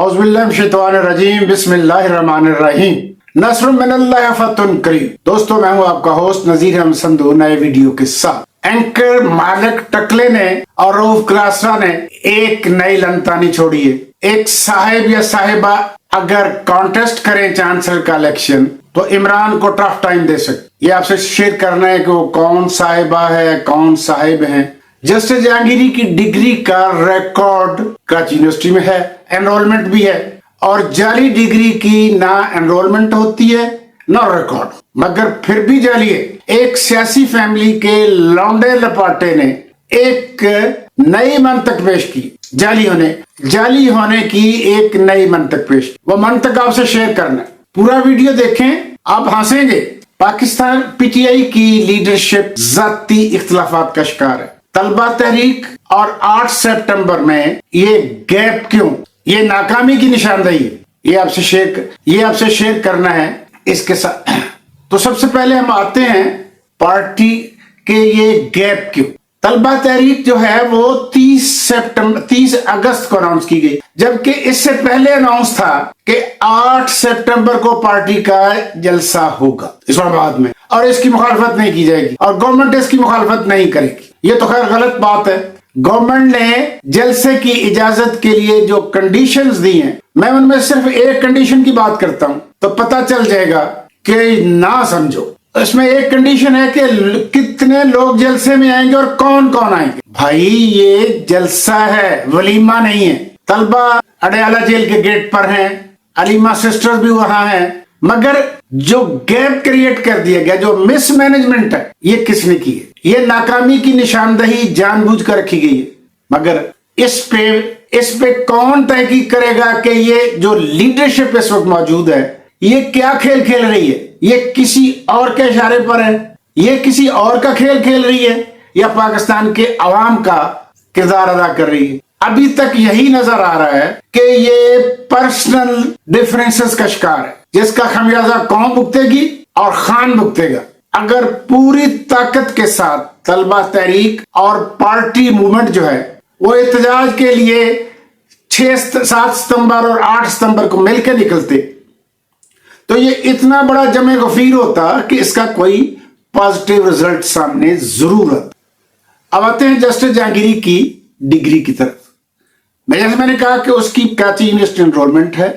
औज़ुबिल्लाहिमिनश्शैतानिर्रजीम बिस्मिल्लाहिर्रहमानिर्रहीम नस्रुम मिनल्लाहि फतहुन करीम। दोस्तों, मैं हूं आपका होस्ट नजीर अहमद संधू नए वीडियो के साथ। एंकर मालिक टकले ने और रऊफ क्लासरा ने एक नई लंतानी छोड़ी है। एक साहिब या साहिबा अगर कॉन्टेस्ट करें चांसलर का इलेक्शन तो इमरान को टफ टाइम दे सकते। ये आपसे शेयर करना है कि वो कौन साहिबा है, कौन साहिब हैं। जस्टिस जहांगीरी की डिग्री का रिकॉर्ड कराची यूनिवर्सिटी में है, एनरोलमेंट भी है, और जाली डिग्री की ना एनरोलमेंट होती है ना रिकॉर्ड, मगर फिर भी जाली है। एक सियासी फैमिली के लौंडे लपाटे ने एक नई मंतक पेश की, जाली होने की एक नई मंतक पेश की। वो मंतक आपसे शेयर करना है, पूरा वीडियो देखें, आप हंसेंगे। पाकिस्तान पीटीआई की लीडरशिप जाती इख्तिलाफात का शिकार है। तलबा तहरीक और 8 सितंबर में ये गैप क्यों, ये नाकामी की निशानदेही है, ये आपसे शेयर करना है इसके साथ। तो सबसे पहले हम आते हैं पार्टी के ये गैप क्यों। तलबा तहरीक जो है वो 30 अगस्त को अनाउंस की गई, जबकि इससे पहले अनाउंस था कि 8 सितंबर को पार्टी का जलसा होगा इस्लामाबाद में, और इसकी मुखालफत नहीं की जाएगी और गवर्नमेंट इसकी मुखालफत नहीं करेगी। ये तो खैर गलत बात है। गवर्नमेंट ने जलसे की इजाजत के लिए जो कंडीशंस दी हैं, मैं उनमें सिर्फ एक कंडीशन की बात करता हूं तो पता चल जाएगा कि ना समझो। इसमें एक कंडीशन है कि कितने लोग जलसे में आएंगे और कौन कौन आएंगे। भाई ये जलसा है, वलीमा नहीं है। तलबा अडयाला जेल के गेट पर हैं, अलीमा सिस्टर्स भी वहां हैं, मगर जो गैप क्रिएट कर दिया गया, जो मिसमैनेजमेंट है, ये किसने की है? ये नाकामी की निशानदेही जानबूझ कर रखी गई है। मगर इस पे कौन तहकीक करेगा कि ये जो लीडरशिप इस वक्त मौजूद है ये क्या खेल खेल रही है? ये किसी और के इशारे पर है, ये किसी और का खेल खेल रही है, या पाकिस्तान के अवाम का किरदार अदा कर रही है? अभी तक यही नजर आ रहा है कि ये पर्सनल डिफरेंसेस का शिकार है, जिसका खमियाजा कौम भुगतेगी और खान भुगतेगा। अगर पूरी ताकत के साथ तलबा तहरीक और पार्टी मूवमेंट जो है वो एहतजाज के लिए 7 सितंबर और 8 सितंबर को मिलकर निकलते तो ये इतना बड़ा जमे गफीर होता कि इसका कोई पॉजिटिव रिजल्ट सामने जरूर आता। अब आते हैं जस्टिस जहांगीरी की डिग्री की तरफ। जैसे मैंने कहा कि उसकी कराची यूनिवर्सिटी एनरोलमेंट है,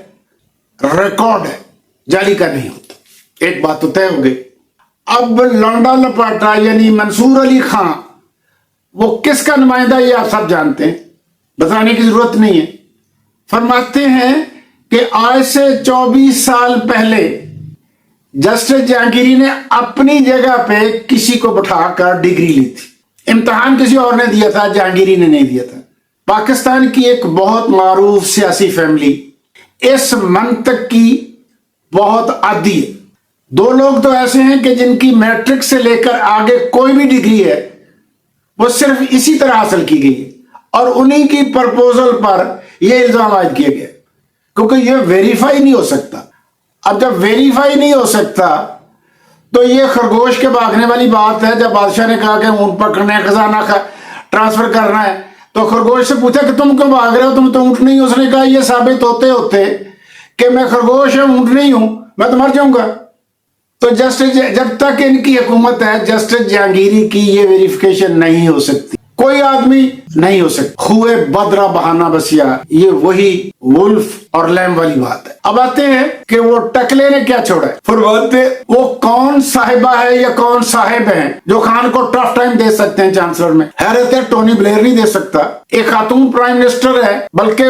रिकॉर्ड है, जाली का नहीं होता। एक बात तो तय हो गई। अब लौंडा लपाटा यानी मंसूर अली खां, वो किसका नुमाइंदा ये आप सब जानते हैं, बताने की जरूरत नहीं है। फरमाते हैं कि आज से 24 साल पहले जस्टिस जहांगीरी ने अपनी जगह पे किसी को बिठाकर डिग्री ली थी। इम्तिहान किसी और ने दिया था, जहांगीरी ने नहीं दिया था। पाकिस्तान की एक बहुत मारूफ सियासी फैमिली इस मंतक की बहुत आदी है। 2 लोग तो ऐसे हैं कि जिनकी मैट्रिक से लेकर आगे कोई भी डिग्री है वो सिर्फ इसी तरह हासिल की गई है, और उन्हीं की प्रपोजल पर यह इल्जाम आयद किया गया, क्योंकि ये वेरीफाई नहीं हो सकता। अब जब वेरीफाई नहीं हो सकता तो ये खरगोश के भागने वाली बात है। जब बादशाह ने कहा कि ऊंट पकड़ना है, खजाना ट्रांसफर करना है, तो खरगोश से पूछा कि तुम क्यों भाग रहे हो, तुम तो ऊंट नहीं हो। उसने कहा ये साबित होते होते कि मैं खरगोश हूं, ऊंट नहीं हूं, मैं तो मर जाऊंगा। तो जस्टिस, जब तक इनकी हुकूमत है, जस्टिस जहांगीरी की ये वेरिफिकेशन नहीं हो सकती, कोई आदमी नहीं हो सकता। खुए बदरा बहाना बसिया, ये वही वुल्फ और लैम वाली बात है। अब आते हैं कि वो टकले ने क्या छोड़ा है। फरमाते वो कौन साहिबा है या कौन साहिब है जो खान को टफ टाइम दे सकते हैं चांसलर में। हैरत है, टोनी ब्लेयर नहीं दे सकता। एक खातून प्राइम मिनिस्टर है, बल्कि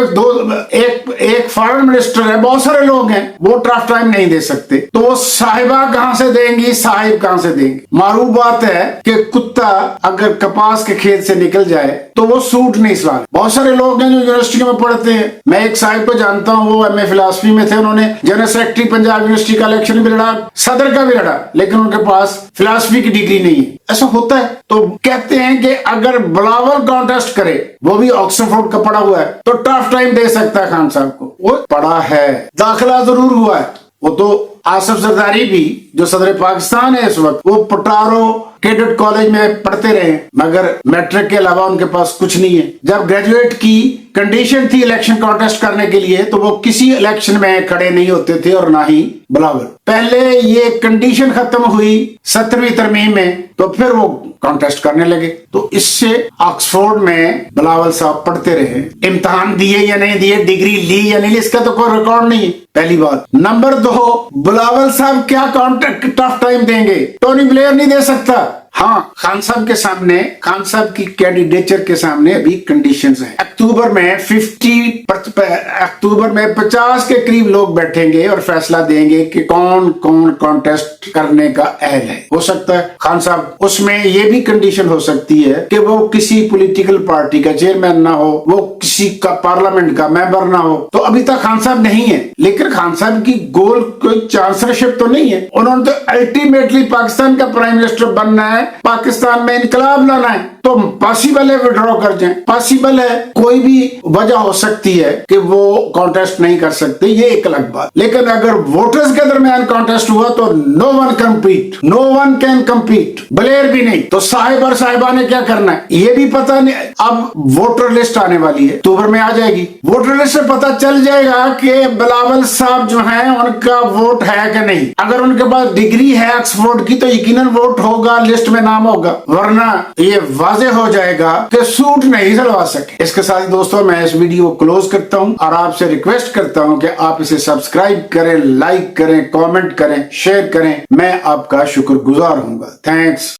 एक फॉरेन मिनिस्टर है, बहुत सारे लोग हैं, वो टफ टाइम नहीं दे सकते। तो वो साहिबा कहां से देंगी, साहिब कहां से देंगे? मारूफ बात है कि कुत्ता अगर कपास के खेत से निकल जाए तो वो सूट नहीं सलाह। बहुत सारे लोग हैं जो यूनिवर्सिटी में पढ़ते हैं। मैं एक साहिब को जानता हूं, वो एमए फिलॉसफी में थे, उन्होंने जनरल सेक्रेटरी पंजाब यूनिवर्सिटी का इलेक्शन भी लड़ा, सदर का भी लड़ा, लेकिन उनके पास फिलॉसफी की डिग्री नहीं है। ऐसा होता है। तो कहते हैं कि अगर बिलावल कॉन्टेस्ट करे, वो भी ऑक्सफोर्ड का पढ़ा हुआ है, तो टफ टाइम दे सकता है खान साहब को। वो पढ़ा है, दाखिला जरूर हुआ है, वो तो आसिफ जरदारी भी जो सदर पाकिस्तान है इस वक्त, वो पटारो कैडेट कॉलेज में पढ़ते रहे, मगर मैट्रिक के अलावा उनके पास कुछ नहीं है। जब ग्रेजुएट की कंडीशन थी इलेक्शन कॉन्टेस्ट करने के लिए, तो वो किसी इलेक्शन में खड़े नहीं होते थे और ना ही बिलावल। पहले ये कंडीशन खत्म हुई 17वीं तरमीम में, तो फिर वो कॉन्टेस्ट करने लगे। तो इससे ऑक्सफोर्ड में बिलावल साहब पढ़ते रहे, इम्तिहान दिए या नहीं दिए, डिग्री ली या नहीं ली, इसका तो कोई रिकॉर्ड नहीं है, पहली बात। नंबर 2, बिलावल साहब क्या टफ टाइम देंगे? टोनी ब्लेयर नहीं दे सकता। हाँ, खान साहब के सामने, खान साहब की कैंडिडेचर के सामने अभी कंडीशंस हैं। अक्टूबर में 50 के करीब लोग बैठेंगे और फैसला देंगे कि कौन कौन कॉन्टेस्ट करने का अहल है। हो सकता है खान साहब, उसमें ये भी कंडीशन हो सकती है कि वो किसी पॉलिटिकल पार्टी का चेयरमैन ना हो, वो किसी का पार्लियामेंट का मेंबर ना हो। तो अभी तक खान साहब नहीं है, लेकिन खान साहब की गोल कोई चांसलरशिप तो नहीं है। उन्होंने तो अल्टीमेटली पाकिस्तान का प्राइम मिनिस्टर बनना है, पाकिस्तान में इनकलाब लाना है। तो पॉसिबल है विड्रॉ कर जाए, पॉसिबल है, कोई भी वजह हो सकती है कि वो कॉन्टेस्ट नहीं कर सकते, ये एक अलग बात। लेकिन अगर वोटर्स के दरमियान कॉन्टेस्ट हुआ तो no one can compete, Blair भी नहीं। तो साहिब और साहिबा ने क्या करना है ये भी पता नहीं। अब वोटर लिस्ट आने वाली है, अक्टूबर में आ जाएगी। वोटर लिस्ट से पता चल जाएगा कि बिलावल साहब जो हैं उनका वोट है कि नहीं। अगर उनके पास डिग्री है ऑक्सफोर्ड की तो यकीनन वोट होगा, लिस्ट में नाम होगा, वरना ये वाज़ेह हो जाएगा कि सूट नहीं सलवा सके। इसके साथ ही दोस्तों मैं इस वीडियो को क्लोज करता हूं और आपसे रिक्वेस्ट करता हूं कि आप इसे सब्सक्राइब करें, लाइक करें, कमेंट करें, शेयर करें। मैं आपका शुक्रगुजार होऊंगा। थैंक्स।